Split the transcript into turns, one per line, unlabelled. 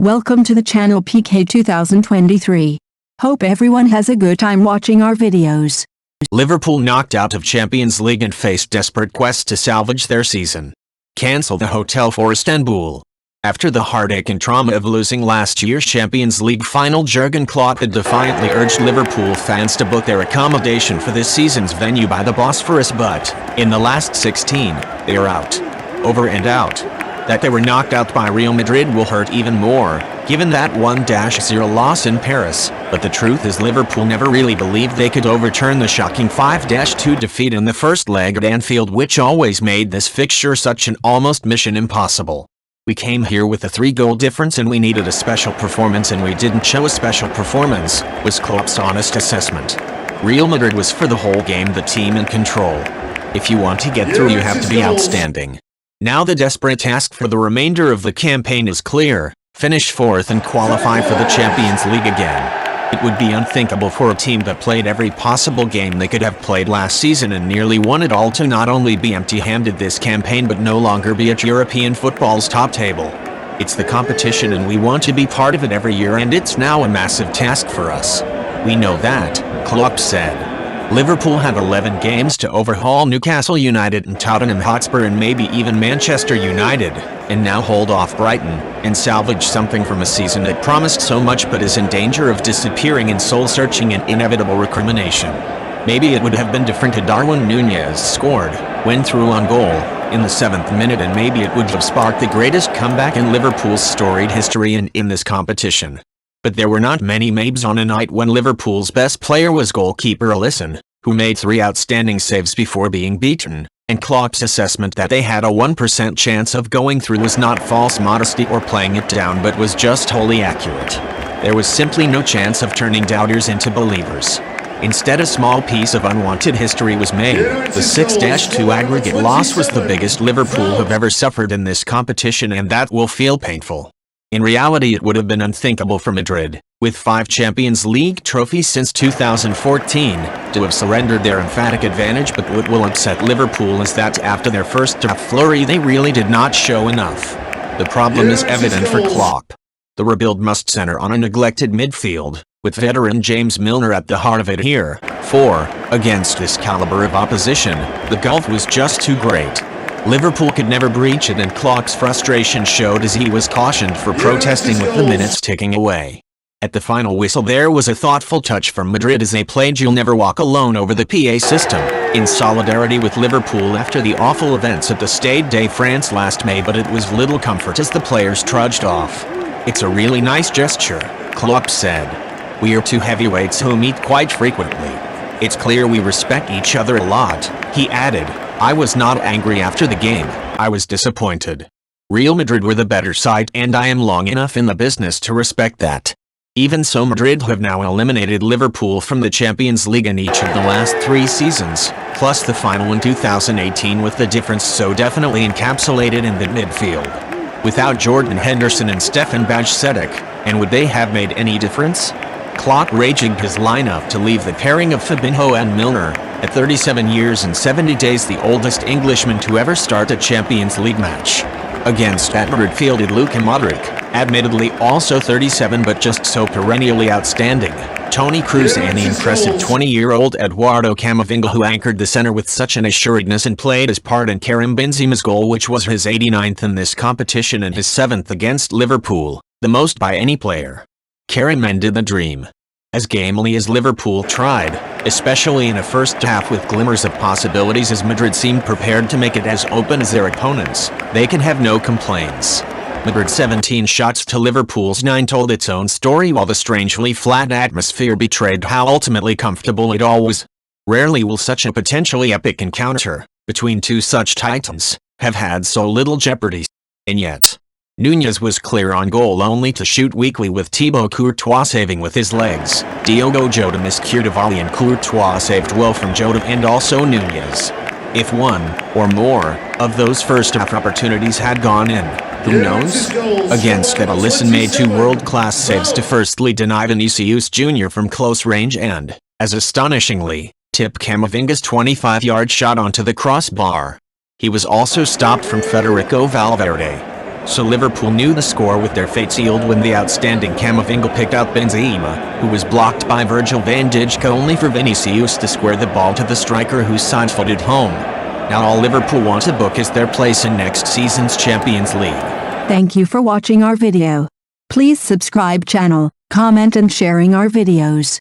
Welcome to the channel PK 2023. Hope everyone has a good time watching our videos.
Liverpool knocked out of Champions League and faced desperate quest to salvage their season. Cancel the hotel for Istanbul. After the heartache and trauma of losing last year's Champions League final, Jurgen Klopp had defiantly urged Liverpool fans to book their accommodation for this season's venue by the Bosphorus, but in the last 16, they are out. Over and out. That they were knocked out by Real Madrid will hurt even more, given that 1-0 loss in Paris, but the truth is Liverpool never really believed they could overturn the shocking 5-2 defeat in the first leg at Anfield, which always made this fixture such an almost mission impossible. We came here with a 3-goal difference and we needed a special performance, and we didn't show a special performance, was Klopp's honest assessment. Real Madrid was for the whole game the team in control. If you want to get through, you have to be outstanding. Now the desperate task for the remainder of the campaign is clear: finish fourth and qualify for the Champions League again. It would be unthinkable for a team that played every possible game they could have played last season and nearly won it all to not only be empty-handed this campaign but no longer be at European football's top table. It's the competition and we want to be part of it every year, and it's now a massive task for us. We know that, Klopp said. Liverpool have 11 games to overhaul Newcastle United and Tottenham Hotspur and maybe even Manchester United, and now hold off Brighton, and salvage something from a season that promised so much but is in danger of disappearing in soul-searching and inevitable recrimination. Maybe it would have been different had Darwin Núñez scored, when through on goal, in the 7th minute, and maybe it would have sparked the greatest comeback in Liverpool's storied history and in this competition. But there were not many maybes on a night when Liverpool's best player was goalkeeper Alisson, who made 3 outstanding saves before being beaten, and Klopp's assessment that they had a 1% chance of going through was not false modesty or playing it down but was just wholly accurate. There was simply no chance of turning doubters into believers. Instead, a small piece of unwanted history was made. The 6-2 aggregate loss was the biggest Liverpool have ever suffered in this competition, and that will feel painful. In reality, it would have been unthinkable for Madrid, with 5 Champions League trophies since 2014, to have surrendered their emphatic advantage, but what will upset Liverpool is that after their first flurry they really did not show enough. The problem is evident for Klopp. The rebuild must center on a neglected midfield, with veteran James Milner at the heart of it here, for, against this caliber of opposition, the gulf was just too great. Liverpool could never breach it, and Klopp's frustration showed as he was cautioned for protesting with the minutes ticking away. At the final whistle there was a thoughtful touch from Madrid as they played "You'll Never Walk Alone" over the PA system, in solidarity with Liverpool after the awful events at the Stade de France last May, but it was little comfort as the players trudged off. "It's a really nice gesture," Klopp said. "We are 2 heavyweights who meet quite frequently. It's clear we respect each other a lot," he added. "I was not angry after the game, I was disappointed. Real Madrid were the better side, and I am long enough in the business to respect that." Even so, Madrid have now eliminated Liverpool from the Champions League in each of the last 3 seasons, plus the final in 2018, with the difference so definitely encapsulated in the midfield. Without Jordan Henderson and Stefan Bajcetic, and would they have made any difference? Klopp rejigged his lineup to leave the pairing of Fabinho and Milner, at 37 years and 70 days the oldest Englishman to ever start a Champions League match. Against at Madrid fielded Luka Modric, admittedly also 37 but just so perennially outstanding, Toni Kroos and the impressive 20-year-old Eduardo Camavinga, who anchored the center with such an assuredness and played his part in Karim Benzema's goal, which was his 89th in this competition and his 7th against Liverpool, the most by any player. Karim ended the dream. As gamely as Liverpool tried, especially in a first half with glimmers of possibilities as Madrid seemed prepared to make it as open as their opponents, they can have no complaints. Madrid's 17 shots to Liverpool's 9 told its own story, while the strangely flat atmosphere betrayed how ultimately comfortable it all was. Rarely will such a potentially epic encounter, between 2 such titans, have had so little jeopardy. And yet, Núñez was clear on goal only to shoot weakly, with Thibaut Courtois saving with his legs. Diogo Jota miscued a volley and Courtois saved well from Jota and also Núñez. If one, or more, of those first-half opportunities had gone in, who knows? Against that, Alisson made 2 world-class saves to firstly deny Vinicius Jr. from close range and, as astonishingly, tip Camavinga's 25-yard shot onto the crossbar. He was also stopped from Federico Valverde. So Liverpool knew the score with their fate sealed when the outstanding Camavinga picked out Benzema, who was blocked by Virgil van Dijk only for Vinicius to square the ball to the striker whose side footed home. Now all Liverpool want to book is their place in next season's Champions League.
Thank you for watching our video. Please subscribe channel, comment and sharing our videos.